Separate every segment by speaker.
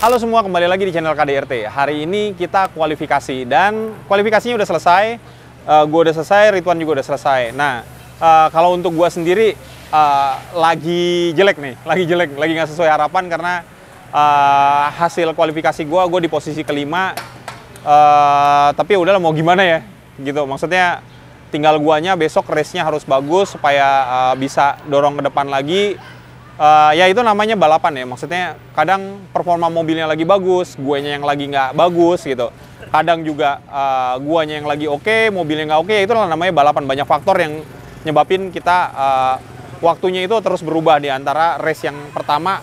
Speaker 1: Halo semua, kembali lagi di channel KDRT. Hari ini kita kualifikasi dan kualifikasinya udah selesai. Gue udah selesai, Ridwan juga udah selesai. Nah, kalau untuk gue sendiri lagi jelek nih, lagi nggak sesuai harapan karena hasil kualifikasi gue di posisi kelima. Tapi ya udahlah, mau gimana ya, gitu. Maksudnya tinggal guanya besok race-nya harus bagus supaya bisa dorong ke depan lagi. Ya itu namanya balapan ya, maksudnya kadang performa mobilnya lagi bagus, guanya yang lagi nggak bagus gitu. Kadang juga guanya yang lagi oke, mobilnya nggak oke, itu namanya balapan. Banyak faktor yang nyebabin kita waktunya itu terus berubah di antara race yang pertama,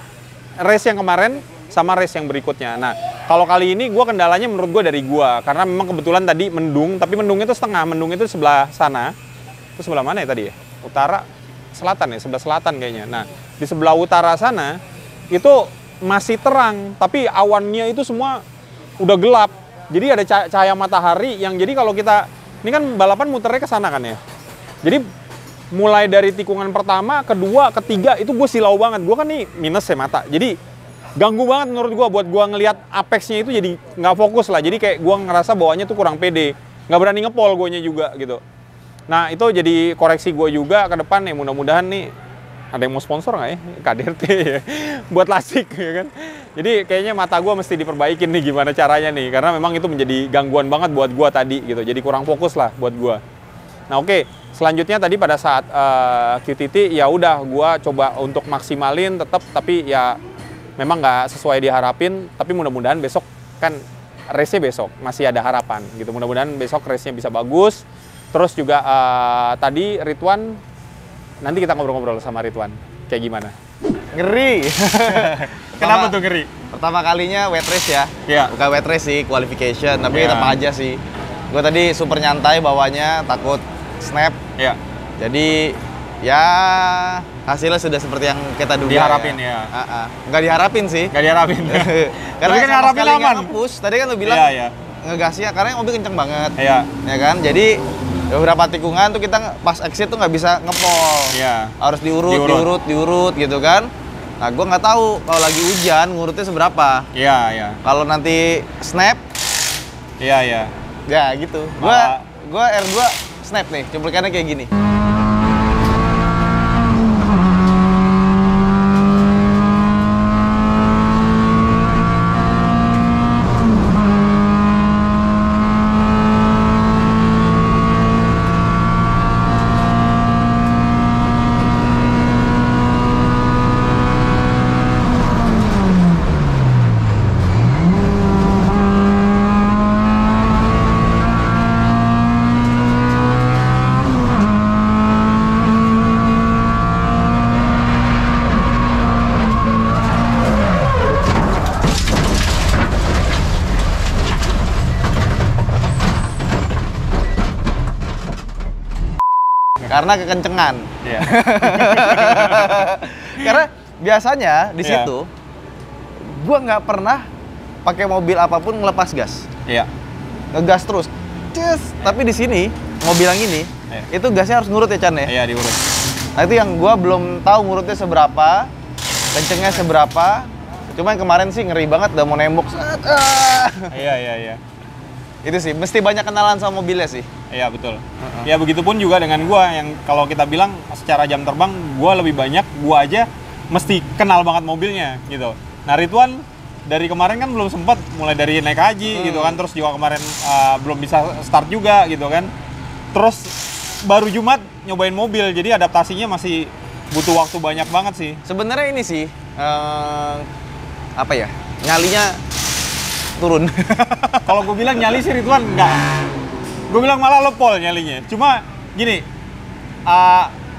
Speaker 1: race yang kemarin, sama race yang berikutnya. Nah, kalau kali ini gua kendalanya menurut gua dari gua, karena memang kebetulan tadi mendung, tapi mendungnya itu setengah, mendung itu sebelah sana. Itu sebelah mana ya tadi ya? Utara, selatan ya, sebelah selatan kayaknya. Nah, di sebelah utara sana itu masih terang, tapi awannya itu semua udah gelap. Jadi ada cahaya matahari yang jadi kalau kita, ini kan balapan muternya ke sana kan ya. Jadi mulai dari tikungan pertama, kedua, ketiga itu gue silau banget. Gue kan nih minus ya mata. Jadi ganggu banget menurut gue buat gue ngelihat apexnya itu, jadi nggak fokus lah. Jadi kayak gue ngerasa bawaannya tuh kurang pede, nggak berani ngepol guanya juga gitu. Nah itu jadi koreksi gue juga ke depan nih, mudah-mudahan nih ada yang mau sponsor nggak ya, KDRT ya, buat lasik ya kan. Jadi kayaknya mata gue mesti diperbaikin nih gimana caranya nih, karena memang itu menjadi gangguan banget buat gue tadi gitu, jadi kurang fokus lah buat gue. Nah oke, selanjutnya tadi pada saat QTT ya udah gue coba untuk maksimalin tetap, tapi ya memang nggak sesuai diharapin, tapi mudah-mudahan besok kan race-nya besok masih ada harapan gitu, mudah-mudahan besok race-nya bisa bagus. Terus juga tadi Ridwan, nanti kita ngobrol-ngobrol sama Ridwan kayak gimana.
Speaker 2: Ngeri.
Speaker 1: Kenapa tuh ngeri?
Speaker 2: Pertama kalinya wet race ya.
Speaker 1: Iya.
Speaker 2: Bukan wet race sih, qualification, tapi
Speaker 1: Iya.
Speaker 2: tetap aja sih. Gue tadi super nyantai bawanya, takut snap.
Speaker 1: Iya.
Speaker 2: Jadi ya hasilnya sudah seperti yang kita duga.
Speaker 1: Diharapin ya.
Speaker 2: Nggak diharapin sih.
Speaker 1: Nggak diharapin.
Speaker 2: Karena
Speaker 1: Tapi kan
Speaker 2: sama
Speaker 1: harapin
Speaker 2: sekali nggak
Speaker 1: aman.
Speaker 2: nge-push. Tadi kan lu bilang
Speaker 1: Iya.
Speaker 2: ngegasnya karena mobil kenceng banget.
Speaker 1: Iya.
Speaker 2: Ya kan? Jadi beberapa tikungan tuh kita pas exit tuh nggak bisa ngepol.
Speaker 1: Iya.
Speaker 2: Harus diurut gitu kan. Nah, gue nggak tahu kalau lagi hujan ngurutnya seberapa.
Speaker 1: Iya.
Speaker 2: Kalau nanti snap,
Speaker 1: Iya.
Speaker 2: ya gitu. Gua R2 snap nih, cuplikannya kayak gini. Karena kekencengan.
Speaker 1: Iya.
Speaker 2: Karena biasanya di
Speaker 1: Iya.
Speaker 2: situ gua nggak pernah pakai mobil apapun ngelepas gas.
Speaker 1: Iya.
Speaker 2: Ngegas terus. Cus. Tapi di sini mobil yang ini itu gasnya harus ngurut ya Chan ya.
Speaker 1: Iya, diurut.
Speaker 2: Nah itu yang gua belum tahu ngurutnya seberapa, kencengnya seberapa. Cuma yang kemarin sih ngeri banget, udah mau nembok.
Speaker 1: Iya.
Speaker 2: Itu sih, mesti banyak kenalan sama mobilnya sih.
Speaker 1: Iya, betul. Ya begitupun juga dengan gua yang kalau kita bilang secara jam terbang, gua lebih banyak, gua aja mesti kenal banget mobilnya gitu. Nah, Ridwan dari kemarin kan belum sempat, mulai dari naik haji gitu kan, terus juga kemarin belum bisa start juga gitu kan. Terus baru Jumat nyobain mobil, jadi adaptasinya masih butuh waktu banyak banget sih.
Speaker 2: Sebenarnya ini sih apa ya? Nyalinya turun.
Speaker 1: Kalau gue bilang nyali sih Ridwan enggak. Gue bilang malah lepol nyalinya. Cuma gini,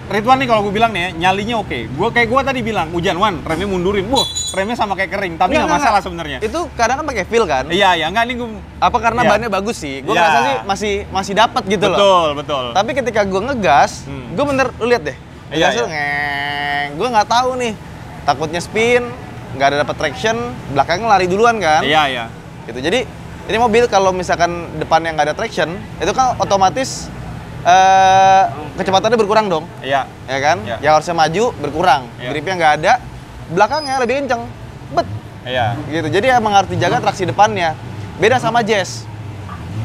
Speaker 1: Ridwan nih kalau gue bilang nih ya, nyalinya oke. Gue tadi bilang hujan Wan, remnya mundurin. Remnya sama kayak kering, tapi nggak masalah sebenarnya.
Speaker 2: Itu kadang kan pakai feel kan?
Speaker 1: Iya, enggak nih gue.
Speaker 2: Apa karena
Speaker 1: Iya.
Speaker 2: bannya bagus sih? Gue
Speaker 1: Iya.
Speaker 2: ngerasa sih masih dapat gitu loh.
Speaker 1: Betul.
Speaker 2: Tapi ketika gue ngegas, gue bener, lu lihat deh.
Speaker 1: Iya.
Speaker 2: Ngeng. Gue nggak tahu nih. Takutnya spin, nggak ada dapat traction, belakangnya lari duluan kan?
Speaker 1: Iya.
Speaker 2: Gitu. Jadi ini mobil kalau misalkan depannya nggak ada traction, itu kan otomatis kecepatannya berkurang dong.
Speaker 1: Iya.
Speaker 2: Ya kan?
Speaker 1: Iya.
Speaker 2: Yang harusnya maju berkurang.
Speaker 1: Iya.
Speaker 2: Gripnya nggak ada, belakangnya lebih kenceng. Bet.
Speaker 1: Iya.
Speaker 2: Gitu. Jadi emang harus dijaga traksi depannya. Beda sama Jazz.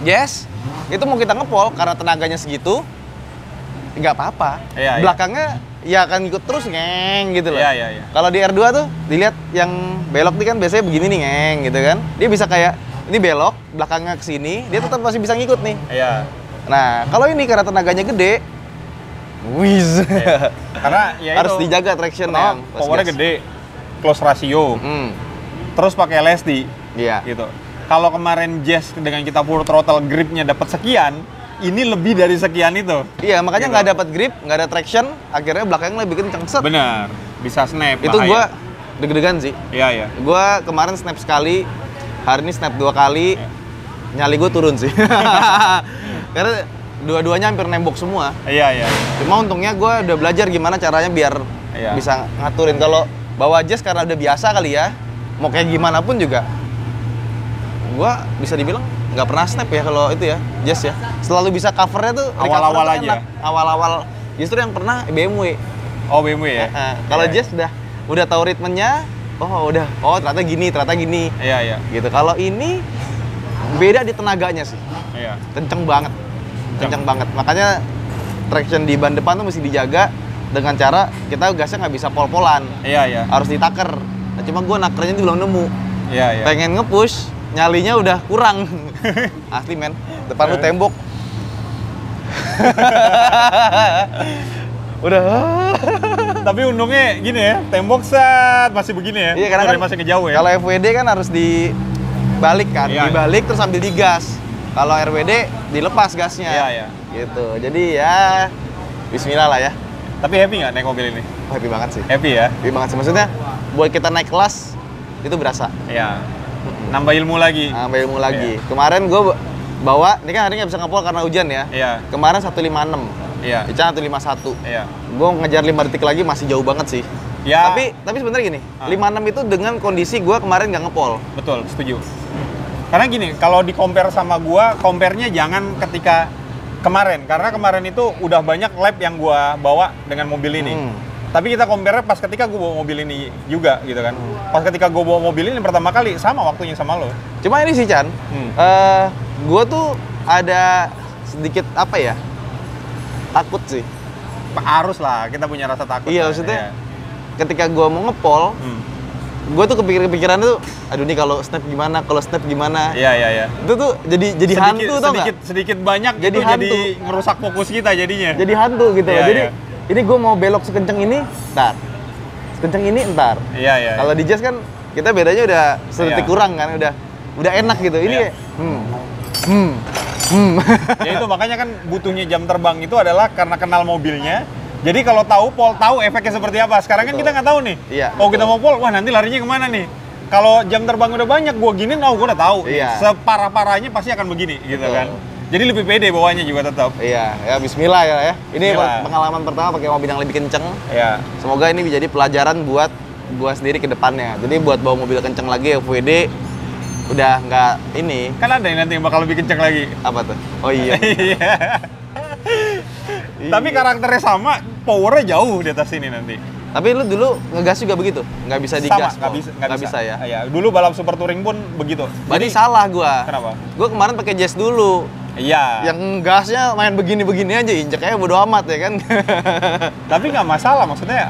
Speaker 2: Jazz itu mau kita ngepol karena tenaganya segitu, nggak apa-apa.
Speaker 1: Iya,
Speaker 2: Belakangnya ya akan ikut terus ngeng gitu loh.
Speaker 1: Iya.
Speaker 2: Kalau di R2 tuh dilihat yang belok nih kan biasanya begini nih ngeng gitu kan. Dia bisa kayak ini belok, belakangnya ke sini, dia tetap masih bisa ngikut nih.
Speaker 1: Iya.
Speaker 2: Nah, kalau ini karena tenaganya gede, whiz.
Speaker 1: Iya. Karena ya
Speaker 2: harus
Speaker 1: itu,
Speaker 2: dijaga traction
Speaker 1: pertama,
Speaker 2: yang
Speaker 1: powernya gede, close ratio, terus pakai LSD,
Speaker 2: Iya.
Speaker 1: gitu. Kalau kemarin Jazz dengan kita full throttle gripnya dapat sekian, ini lebih dari sekian itu.
Speaker 2: Iya, makanya
Speaker 1: Gitu.
Speaker 2: nggak dapat grip, nggak ada traction, akhirnya belakangnya lebih kenceng set.
Speaker 1: Benar, bisa snap.
Speaker 2: Itu
Speaker 1: bahaya.
Speaker 2: gua deg-degan sih.
Speaker 1: Iya.
Speaker 2: Gua kemarin snap sekali, hari ini snap 2 kali, nyali gue turun sih. Karena dua-duanya hampir nembok semua.
Speaker 1: Iya.
Speaker 2: Cuma untungnya gue udah belajar gimana caranya biar
Speaker 1: Iya.
Speaker 2: bisa ngaturin. Kalau bawa Jazz karena udah biasa kali ya, mau kayak gimana pun juga, gue bisa dibilang nggak pernah snap ya kalau itu ya, Jazz ya. Selalu bisa covernya tuh
Speaker 1: Awal-awal
Speaker 2: recover tuh
Speaker 1: aja.
Speaker 2: enak. Awal-awal justru yang pernah BMW.
Speaker 1: Oh, BMW ya?
Speaker 2: Kalau
Speaker 1: Iya.
Speaker 2: Jazz udah tahu ritmenya, oh ternyata gini.
Speaker 1: Iya.
Speaker 2: Gitu. Kalau ini beda di tenaganya sih.
Speaker 1: Iya.
Speaker 2: Kenceng banget. Makanya traction di ban depan tuh mesti dijaga dengan cara kita gasnya nggak bisa pol-polan.
Speaker 1: Iya.
Speaker 2: Harus ditaker. Nah, cuma gue nakernya itu belum nemu.
Speaker 1: Iya.
Speaker 2: Pengen nge-push, nyalinya udah kurang. Asli men, depan lu tembok. Udah.
Speaker 1: Tapi untungnya gini ya, tembok set masih begini ya.
Speaker 2: Iya, karena kan
Speaker 1: masih ngejauh ya.
Speaker 2: Kalau FWD kan harus dibalik kan,
Speaker 1: Iya.
Speaker 2: dibalik terus sambil digas. Kalau RWD dilepas gasnya.
Speaker 1: Iya.
Speaker 2: Gitu. Jadi ya bismillah lah ya.
Speaker 1: Tapi happy nggak naik mobil ini?
Speaker 2: Oh, happy banget sih.
Speaker 1: Happy ya?
Speaker 2: Happy banget sih. Maksudnya buat kita naik kelas itu berasa.
Speaker 1: Iya. Nambah ilmu lagi.
Speaker 2: Nambah ilmu lagi. Kemarin gue bawa, ini kan hari ini nggak bisa ngepol karena hujan ya.
Speaker 1: Iya.
Speaker 2: Kemarin 156.
Speaker 1: Iya.
Speaker 2: Ican 151.
Speaker 1: Iya.
Speaker 2: Gue ngejar 5 detik lagi masih jauh banget sih.
Speaker 1: Ya.
Speaker 2: Tapi sebenarnya gini, 56 itu dengan kondisi gue kemarin nggak ngepol.
Speaker 1: Betul, setuju. Karena gini, kalau di compare sama gua, compare-nya jangan ketika kemarin. Karena kemarin itu udah banyak lap yang gua bawa dengan mobil ini. Tapi kita compare pas ketika gua bawa mobil ini juga gitu kan. Pas ketika gua bawa mobil ini pertama kali, sama waktunya sama lo.
Speaker 2: Cuma ini sih Chan, gue tuh ada sedikit apa ya, takut sih.
Speaker 1: Harus lah, kita punya rasa takut.
Speaker 2: Iya,
Speaker 1: lah.
Speaker 2: maksudnya ketika gue mau ngepol, gue tuh kepikiran tuh, aduh nih kalau snap gimana?
Speaker 1: Iya.
Speaker 2: Itu tuh jadi hantu tau nggak?
Speaker 1: Sedikit banyak
Speaker 2: Jadi
Speaker 1: itu
Speaker 2: hantu.
Speaker 1: jadi ngerusak fokus kita jadinya.
Speaker 2: Jadi hantu gitu
Speaker 1: Iya,
Speaker 2: loh. Jadi
Speaker 1: iya.
Speaker 2: ini gue mau belok sekenceng ini, ntar. Sekenceng ini, ntar.
Speaker 1: Iya.
Speaker 2: Kalau di Jazz kan kita bedanya udah sedetik
Speaker 1: Iya.
Speaker 2: kurang kan, udah enak gitu. Ini
Speaker 1: Iya.
Speaker 2: kayak,
Speaker 1: Ya itu makanya kan butuhnya jam terbang itu adalah karena kenal mobilnya. Jadi kalau tahu pol, tahu efeknya seperti apa. Sekarang kan
Speaker 2: Betul.
Speaker 1: kita nggak tahu nih.
Speaker 2: Iya,
Speaker 1: Kalau kita
Speaker 2: betul.
Speaker 1: mau pol, wah nanti larinya kemana nih? Kalau jam terbang udah banyak, gua gini, gue udah tahu. nih.
Speaker 2: Iya.
Speaker 1: Separah-parahnya pasti akan begini, gitu
Speaker 2: Betul.
Speaker 1: kan. Jadi lebih pede bawahnya juga tetap.
Speaker 2: Iya, ya bismillah ya. Ini
Speaker 1: Bismillah.
Speaker 2: pengalaman pertama pakai mobil yang lebih kenceng.
Speaker 1: Ya.
Speaker 2: Semoga ini menjadi pelajaran buat gua sendiri ke depannya. Jadi buat bawa mobil kenceng lagi FWD udah nggak ini.
Speaker 1: Kan ada yang nanti yang bakal lebih kenceng lagi.
Speaker 2: Apa tuh? Oh iya.
Speaker 1: Iya. Tapi karakternya sama, powernya jauh di atas ini nanti.
Speaker 2: Tapi lu dulu ngegas juga begitu? Nggak bisa digas?
Speaker 1: Sama,
Speaker 2: nggak bisa ya?
Speaker 1: Iya, dulu balap super touring pun begitu.
Speaker 2: Berarti salah gua.
Speaker 1: Kenapa?
Speaker 2: Gua kemarin pakai Jazz dulu.
Speaker 1: Iya.
Speaker 2: Yang gasnya main begini-begini aja, injeknya bodo amat ya kan.
Speaker 1: Tapi nggak masalah, maksudnya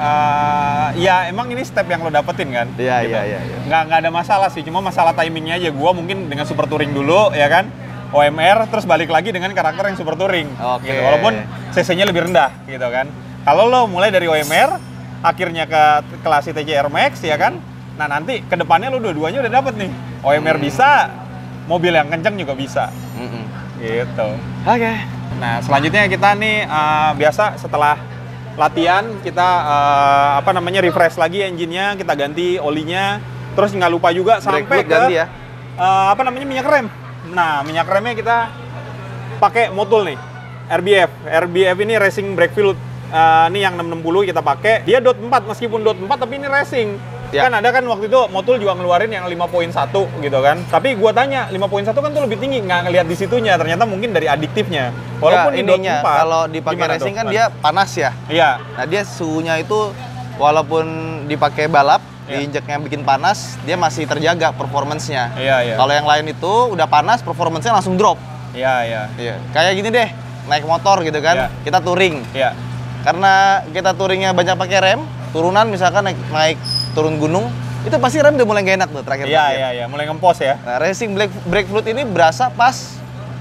Speaker 1: ya emang ini step yang lo dapetin kan?
Speaker 2: Iya,
Speaker 1: Gitu.
Speaker 2: iya.
Speaker 1: Nggak ada masalah sih, cuma masalah timingnya aja. Gua mungkin dengan super touring dulu, ya kan? OMR, terus balik lagi dengan karakter yang super touring.
Speaker 2: Oke.
Speaker 1: Gitu. Walaupun cc-nya lebih rendah, gitu kan? Kalau lo mulai dari OMR, akhirnya ke kelas TCR Max, ya kan? Nah nanti kedepannya lo dua-duanya udah dapet nih. OMR bisa, mobil yang kenceng juga bisa. Gitu.
Speaker 2: Oke.
Speaker 1: Nah, selanjutnya kita nih biasa setelah latihan kita refresh lagi engine-nya, kita ganti olinya, terus nggak lupa juga
Speaker 2: Brake
Speaker 1: sampai
Speaker 2: fluid
Speaker 1: ke
Speaker 2: ganti ya?
Speaker 1: minyak rem. Nah, minyak remnya kita pakai Motul nih, RBF. RBF ini racing brake fluid. Ini yang 660 kita pakai. Dia dot 4 meskipun dot 4 tapi ini racing.
Speaker 2: Ya.
Speaker 1: Kan ada kan waktu itu Motul juga ngeluarin yang 5.1 gitu kan. Tapi gua tanya, 5.1 kan tuh lebih tinggi, nggak ngelihat di situnya. Ternyata mungkin dari adiktifnya. Walaupun
Speaker 2: Ya,
Speaker 1: di dot
Speaker 2: ininya,
Speaker 1: 4.
Speaker 2: kalau dipakai
Speaker 1: gimana
Speaker 2: racing
Speaker 1: tuh?
Speaker 2: kan dia panas ya.
Speaker 1: Iya.
Speaker 2: Nah dia suhunya itu walaupun dipakai balap, diinjeknya bikin panas, dia masih terjaga performance-nya.
Speaker 1: Iya.
Speaker 2: Kalau yang lain itu udah panas, performance-nya langsung drop.
Speaker 1: Iya.
Speaker 2: Kayak gini deh, naik motor gitu kan,
Speaker 1: Iya.
Speaker 2: kita touring.
Speaker 1: Iya.
Speaker 2: Karena kita touringnya banyak pakai rem, turunan misalkan naik turun gunung, itu pasti rem udah mulai gak enak tuh terakhir.
Speaker 1: Iya, mulai ngempos ya.
Speaker 2: Nah, racing brake fluid ini berasa pas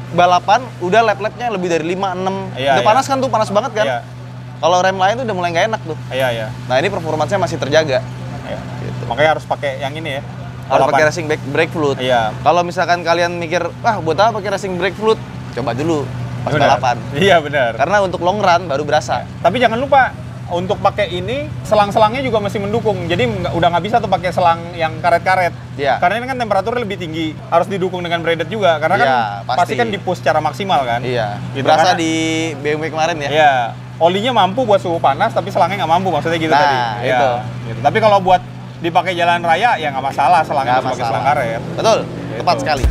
Speaker 2: balapan, udah lap-lapnya lebih dari 5-6.
Speaker 1: Iya,
Speaker 2: Udah panas kan tuh, panas banget kan?
Speaker 1: Iya.
Speaker 2: Kalau rem lain tuh udah mulai gak enak tuh.
Speaker 1: Iya.
Speaker 2: Nah, ini performance-nya masih terjaga.
Speaker 1: Iya.
Speaker 2: Gitu.
Speaker 1: Makanya harus pakai yang ini ya.
Speaker 2: Harus
Speaker 1: Balapan.
Speaker 2: pakai racing brake fluid.
Speaker 1: Iya.
Speaker 2: Kalau misalkan kalian mikir, buat apa pakai racing brake fluid? Coba dulu pas
Speaker 1: Benar.
Speaker 2: balapan.
Speaker 1: Iya, benar.
Speaker 2: Karena untuk long run baru berasa.
Speaker 1: Tapi jangan lupa untuk pakai ini selang-selangnya juga masih mendukung. Jadi udah nggak bisa tuh pakai selang yang karet-karet.
Speaker 2: Iya.
Speaker 1: Karena ini kan temperaturnya lebih tinggi. Harus didukung dengan braided juga. Karena kan
Speaker 2: Iya,
Speaker 1: pasti
Speaker 2: pasti.
Speaker 1: kan di-push secara maksimal kan.
Speaker 2: Iya.
Speaker 1: Gitu,
Speaker 2: Berasa
Speaker 1: karena-
Speaker 2: di BMW kemarin ya.
Speaker 1: Iya. Olinya mampu buat suhu panas, tapi selangnya nggak mampu. Maksudnya gitu
Speaker 2: Nah,
Speaker 1: tadi. Iya,
Speaker 2: itu.
Speaker 1: gitu. Tapi kalau buat dipakai jalan raya ya nggak masalah. Selangnya
Speaker 2: Nggak
Speaker 1: harus pakai
Speaker 2: masalah.
Speaker 1: selang karet.
Speaker 2: Betul, tepat
Speaker 1: Gitu.
Speaker 2: sekali.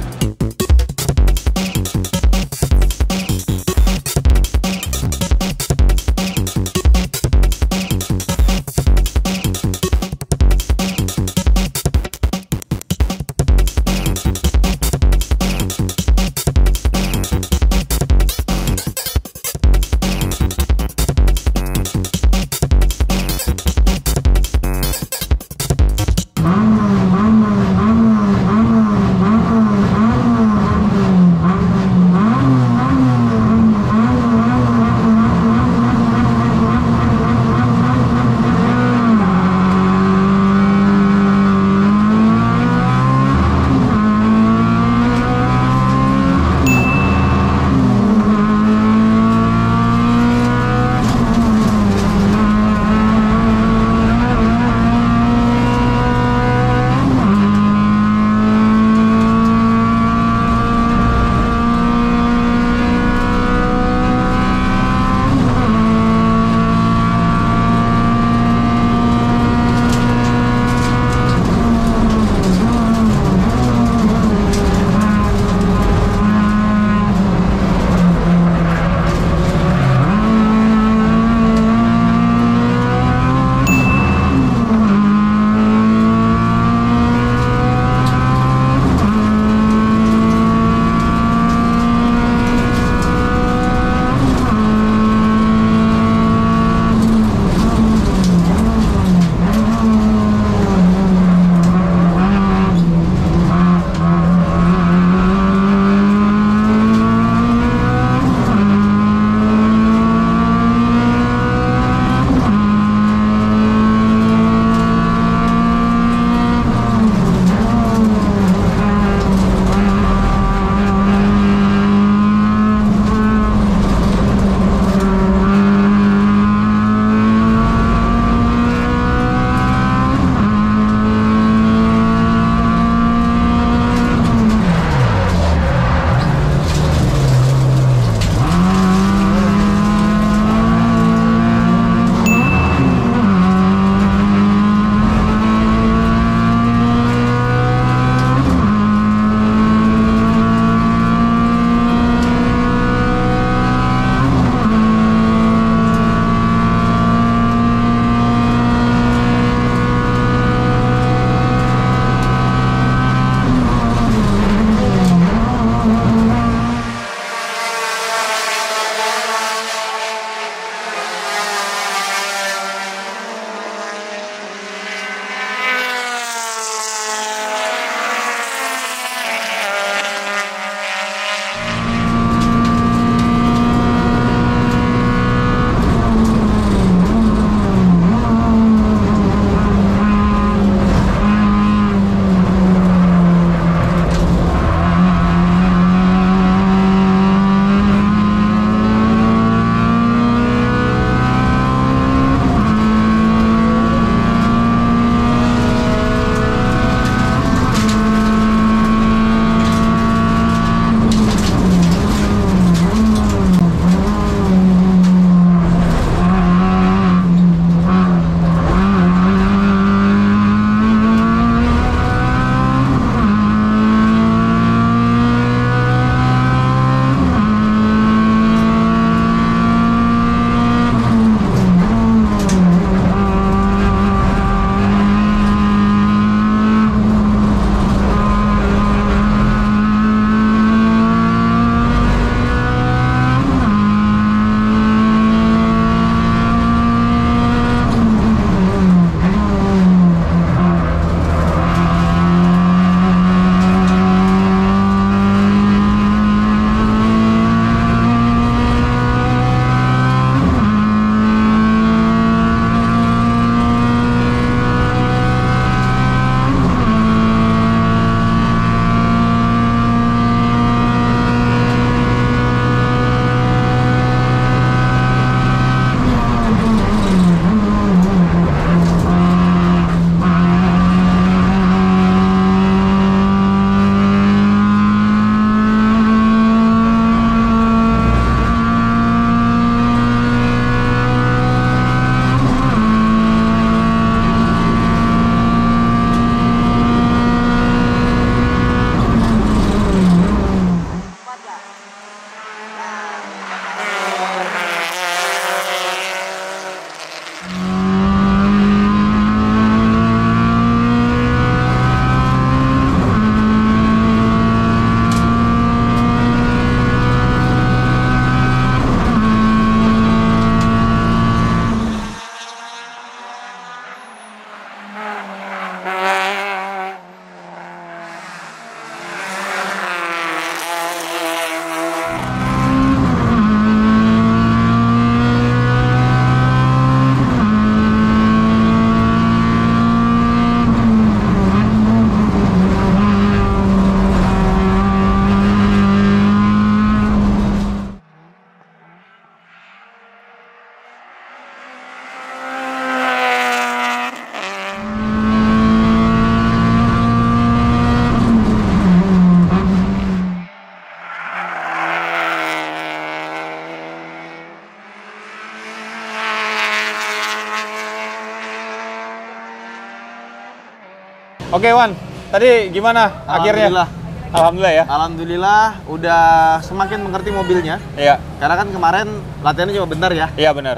Speaker 1: Oke Wan, tadi gimana akhirnya? Alhamdulillah ya.
Speaker 2: Alhamdulillah udah semakin mengerti mobilnya.
Speaker 1: Iya.
Speaker 2: Karena kan kemarin latihannya cuma bentar ya.
Speaker 1: Iya benar.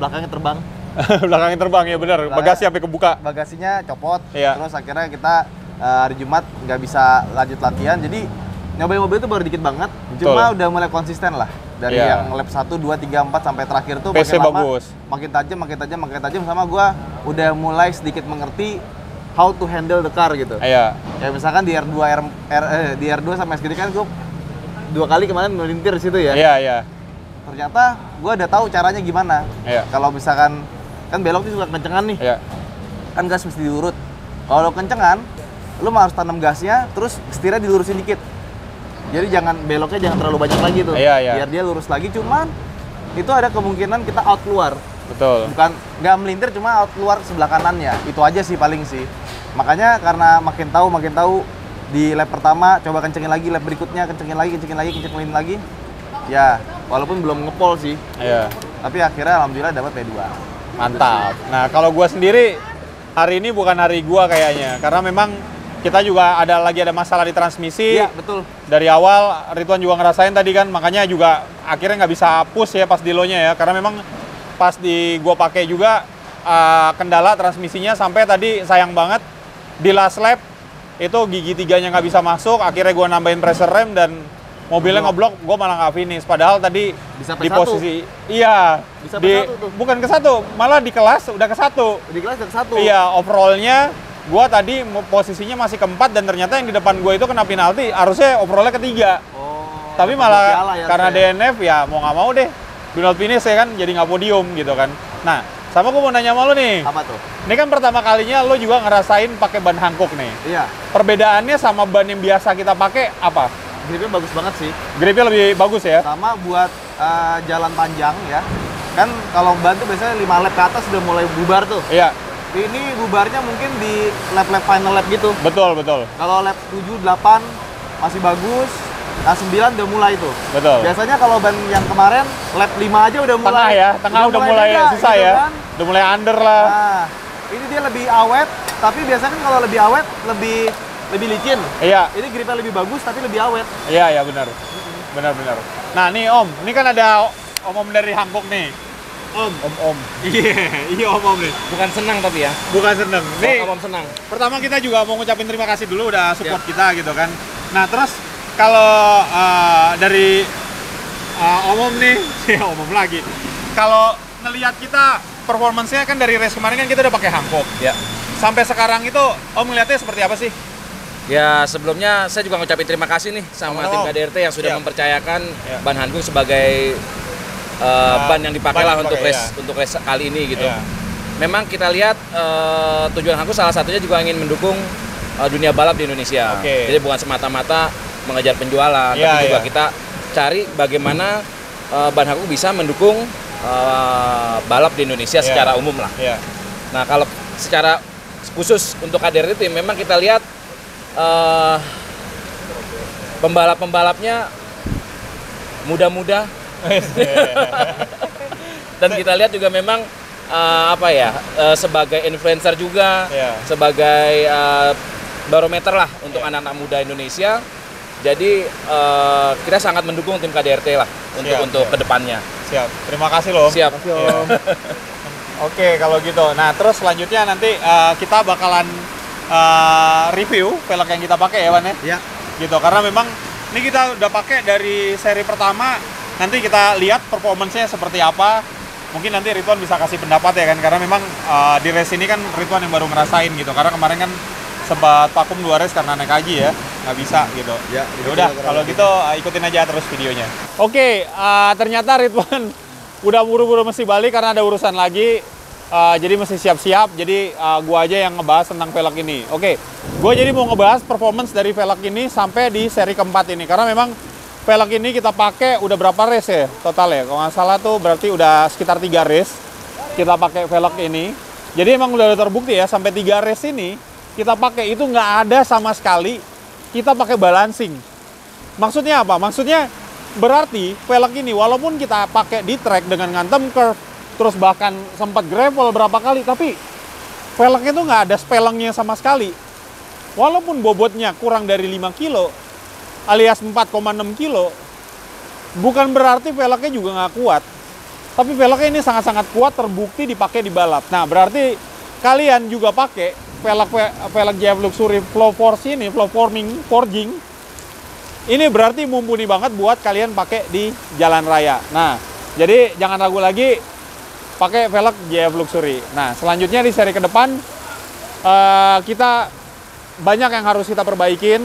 Speaker 2: Belakangnya terbang.
Speaker 1: Belakangnya terbang ya benar. Bagasi sampai kebuka.
Speaker 2: Bagasinya copot.
Speaker 1: Iya.
Speaker 2: Terus akhirnya kita hari Jumat nggak bisa lanjut latihan. Jadi nyobain mobil itu baru dikit banget.
Speaker 1: Betul.
Speaker 2: Cuma udah mulai konsisten lah. Dari yang lap 1, 2, 3, 4 sampai terakhir tuh
Speaker 1: PC
Speaker 2: makin lama,
Speaker 1: bagus.
Speaker 2: makin tajam sama gua udah mulai sedikit mengerti how to handle the car gitu.
Speaker 1: Iya.
Speaker 2: Ya misalkan di di R2 sama S3 kan gue 2 kali kemarin melintir di situ ya.
Speaker 1: Iya, iya.
Speaker 2: Ternyata gue udah tahu caranya gimana.
Speaker 1: Iya.
Speaker 2: Kalau misalkan kan belok itu suka kencengan nih.
Speaker 1: Iya.
Speaker 2: Kan gas mesti diurut. Kalau kencengan, lu harus tanam gasnya, terus setirnya dilurusin dikit. Jadi beloknya jangan terlalu banyak lagi tuh.
Speaker 1: Iya, iya.
Speaker 2: Biar dia lurus lagi. Cuman itu ada kemungkinan kita out keluar.
Speaker 1: Betul.
Speaker 2: Bukan nggak melintir, cuma out keluar sebelah kanannya. Itu aja sih paling sih. Makanya karena makin tahu di lap pertama coba kencengin lagi, lap berikutnya kencengin lagi. Ya, walaupun belum ngepol sih.
Speaker 1: Iya.
Speaker 2: Tapi akhirnya alhamdulillah dapat P2.
Speaker 1: Mantap. Nah, kalau gua sendiri hari ini bukan hari gua kayaknya, karena memang kita juga ada masalah di transmisi.
Speaker 2: Iya, betul.
Speaker 1: Dari awal Ridwan juga ngerasain tadi kan, makanya juga akhirnya nggak bisa push ya pas di low-nya ya, karena memang pas gua pakai juga kendala transmisinya sampai tadi sayang banget di last lap itu gigi 3-nya nggak bisa masuk, akhirnya gue nambahin pressure rem dan mobilnya ngeblok, gue malah nggak finish. Padahal tadi
Speaker 2: bisa
Speaker 1: di
Speaker 2: P1.
Speaker 1: posisi, iya,
Speaker 2: bisa
Speaker 1: di,
Speaker 2: P1 tuh.
Speaker 1: bukan ke 1, malah di kelas udah ke 1.
Speaker 2: Di kelas udah ke 1.
Speaker 1: Iya, overallnya gue tadi posisinya masih ke-4 dan ternyata yang di depan gue itu kena penalti, harusnya overallnya ke-3.
Speaker 2: Oh,
Speaker 1: Tapi malah
Speaker 2: ya,
Speaker 1: karena DNF ya mau nggak mau deh, do not finish ya kan, jadi nggak podium gitu kan. Nah, sama gue mau nanya sama lo nih.
Speaker 2: Apa tuh?
Speaker 1: Ini kan pertama kalinya lo juga ngerasain pakai ban Hankook nih.
Speaker 2: Iya.
Speaker 1: Perbedaannya sama ban yang biasa kita pakai apa?
Speaker 2: Gripnya bagus banget sih.
Speaker 1: Gripnya lebih bagus ya?
Speaker 2: Sama buat jalan panjang ya. Kan kalau ban tuh biasanya 5 lap ke atas udah mulai bubar tuh.
Speaker 1: Iya.
Speaker 2: Ini bubarnya mungkin di lap-lap final lap gitu.
Speaker 1: Betul, betul.
Speaker 2: Kalau lap 7, 8 masih bagus. Nah 9 udah mulai tuh.
Speaker 1: Betul.
Speaker 2: Biasanya kalau ban yang kemarin lap 5 aja udah mulai.
Speaker 1: Tengah ya, tengah udah mulai
Speaker 2: beda,
Speaker 1: susah
Speaker 2: gitu
Speaker 1: ya.
Speaker 2: kan.
Speaker 1: Udah mulai under lah.
Speaker 2: Nah, ini dia lebih awet, tapi biasanya kan kalau lebih awet lebih licin.
Speaker 1: Iya.
Speaker 2: Ini gripnya lebih bagus tapi lebih awet.
Speaker 1: Iya, iya benar. Benar-benar. Nah nih Om, ini kan ada Om dari Hankook nih. Om. Iya Om nih.
Speaker 3: Bukan senang tapi ya.
Speaker 1: Bukan seneng. Nih,
Speaker 3: Om senang.
Speaker 1: pertama kita juga mau ngucapin terima kasih dulu udah support kita gitu kan. Nah terus kalau dari Om nih, Om lagi. Kalau ngelihat kita performance-nya kan dari race kemarin kan kita udah pakai Hankook.
Speaker 3: Ya.
Speaker 1: Sampai sekarang itu Om ngelihatnya seperti apa sih?
Speaker 3: Ya sebelumnya saya juga ngucapin terima kasih nih sama tim KDRT yang sudah mempercayakan ban Hankook sebagai ban yang dipakai lah untuk race kali ini gitu. Memang kita lihat tujuan Hankook salah satunya juga ingin mendukung dunia balap di Indonesia. Jadi bukan semata-mata mengejar penjualan, tapi juga kita cari bagaimana ban Hankook bisa mendukung balap di Indonesia secara umum lah. Nah kalau secara khusus untuk KDRT itu memang kita lihat pembalap-pembalapnya muda-muda. Dan kita lihat juga memang sebagai influencer juga, sebagai barometer lah untuk anak-anak muda Indonesia. Jadi kita sangat mendukung tim KDRT lah untuk kedepannya.
Speaker 1: Siap. Terima kasih loh.
Speaker 3: Siap.
Speaker 1: Oke kalau gitu. Nah terus selanjutnya nanti kita bakalan review velg yang kita pakai ya Wan ya.
Speaker 2: Iya.
Speaker 1: Gitu karena memang ini kita udah pakai dari seri pertama. Nanti kita lihat performance-nya seperti apa. Mungkin nanti Ridwan bisa kasih pendapat ya kan, karena memang di race ini kan Ridwan yang baru ngerasain gitu. Karena kemarin kan sempat vakum 2 race karena naik haji ya, nggak bisa gitu. Ya udah kalau gitu ikutin aja terus videonya. Oke, ternyata Ridwan udah buru-buru mesti balik karena ada urusan lagi. Jadi mesti siap-siap. Jadi gua aja yang ngebahas tentang velg ini. Oke, gua jadi mau ngebahas performance dari velg ini sampai di seri keempat ini. Karena memang velg ini kita pakai udah berapa race ya total ya? Kalau nggak salah tuh berarti udah sekitar 3 race kita pakai velg ini. Jadi emang udah terbukti ya sampai 3 race ini kita pakai itu nggak ada sama sekali kita pakai balancing. Maksudnya apa? Maksudnya berarti velg ini walaupun kita pakai di track dengan ngantem curve terus bahkan sempat gravel berapa kali, tapi velgnya tuh nggak ada spelengnya sama sekali. Walaupun bobotnya kurang dari 5 kilo, alias 4,6 kilo, bukan berarti velgnya juga nggak kuat. Tapi velgnya ini sangat-sangat kuat, terbukti dipakai di balap. Nah, berarti kalian juga pakai velg JF Luxury Flow Force ini, Flow Forging. Ini berarti mumpuni banget buat kalian pakai di jalan raya. Nah, jadi jangan ragu lagi pakai velg JF Luxury. Nah, selanjutnya di seri ke depan kita banyak yang harus kita perbaikin.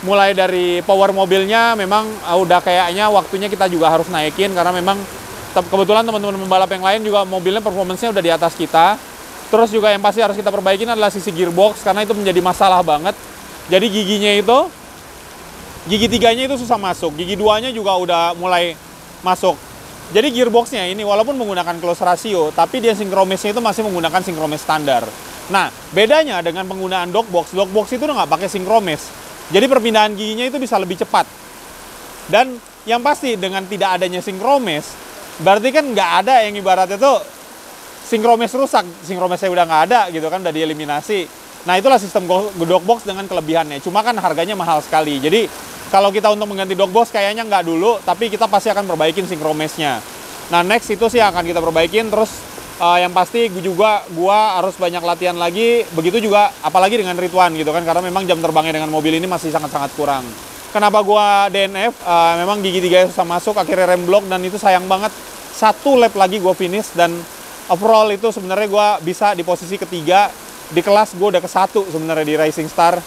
Speaker 1: Mulai dari power mobilnya memang udah kayaknya waktunya kita juga harus naikin, karena memang kebetulan teman-teman pembalap yang lain juga mobilnya performance-nya udah di atas kita. Terus juga yang pasti harus kita perbaikin adalah sisi gearbox, karena itu menjadi masalah banget. Jadi giginya itu, gigi 3-nya itu susah masuk, gigi 2-nya juga udah mulai masuk. Jadi gearboxnya ini walaupun menggunakan close ratio, tapi dia synchromesnya itu masih menggunakan synchromess standar. Nah, bedanya dengan penggunaan dogbox itu udah nggak pakai synchromess. Jadi perpindahan giginya itu bisa lebih cepat. Dan yang pasti dengan tidak adanya synchromess, berarti kan nggak ada yang ibaratnya tuh synchromess rusak. Synchromessnya udah nggak ada gitu kan, udah dieliminasi. Nah, itulah sistem dogbox dengan kelebihannya. Cuma kan harganya mahal sekali. Jadi kalau kita untuk mengganti dogbox kayaknya nggak dulu, tapi kita pasti akan perbaikin synchromessnya. Nah, next itu sih akan kita perbaikin. Terus yang pasti gua harus banyak latihan lagi. Begitu juga apalagi dengan Ridwan gitu kan, karena memang jam terbangnya dengan mobil ini masih sangat-sangat kurang. Kenapa gua DNF? Memang gigi 3 susah masuk, akhirnya rem block, dan itu sayang banget. 1 lap lagi gua finish, dan overall itu sebenarnya gua bisa di posisi ketiga. Di kelas gua udah ke-1 sebenarnya di Racing Star.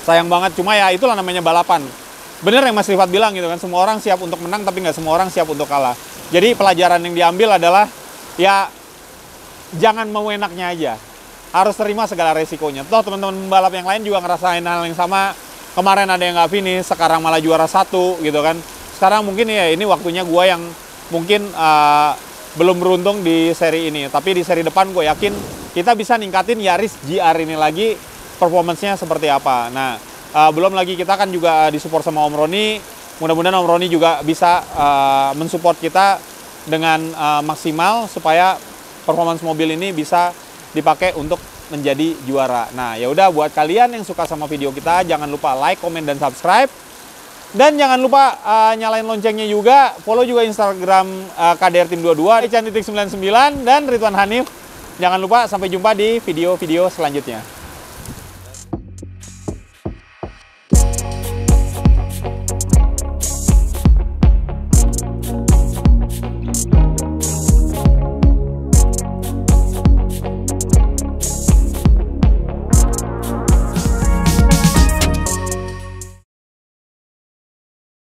Speaker 1: Sayang banget, cuma ya itulah namanya balapan. Bener yang Mas Rifat bilang gitu kan, semua orang siap untuk menang tapi nggak semua orang siap untuk kalah. Jadi pelajaran yang diambil adalah ya jangan mau enaknya aja, harus terima segala resikonya. Toh teman-teman pembalap yang lain juga ngerasain hal yang sama. Kemarin ada yang nggak finish, sekarang malah juara 1 gitu kan. Sekarang mungkin ya ini waktunya gue yang mungkin belum beruntung di seri ini. Tapi di seri depan gue yakin kita bisa ningkatin Yaris GR ini lagi, performance-nya seperti apa. Nah, belum lagi kita kan juga disupport sama Om Roni. Mudah-mudahan Om Roni juga bisa mensupport kita dengan maksimal supaya performance mobil ini bisa dipakai untuk menjadi juara. Nah, ya udah buat kalian yang suka sama video kita, jangan lupa like, komen, dan subscribe. Dan jangan lupa nyalain loncengnya juga. Follow juga Instagram KDR Team 22, Echan99, dan Ridwan Hanif. Jangan lupa, sampai jumpa di video-video selanjutnya.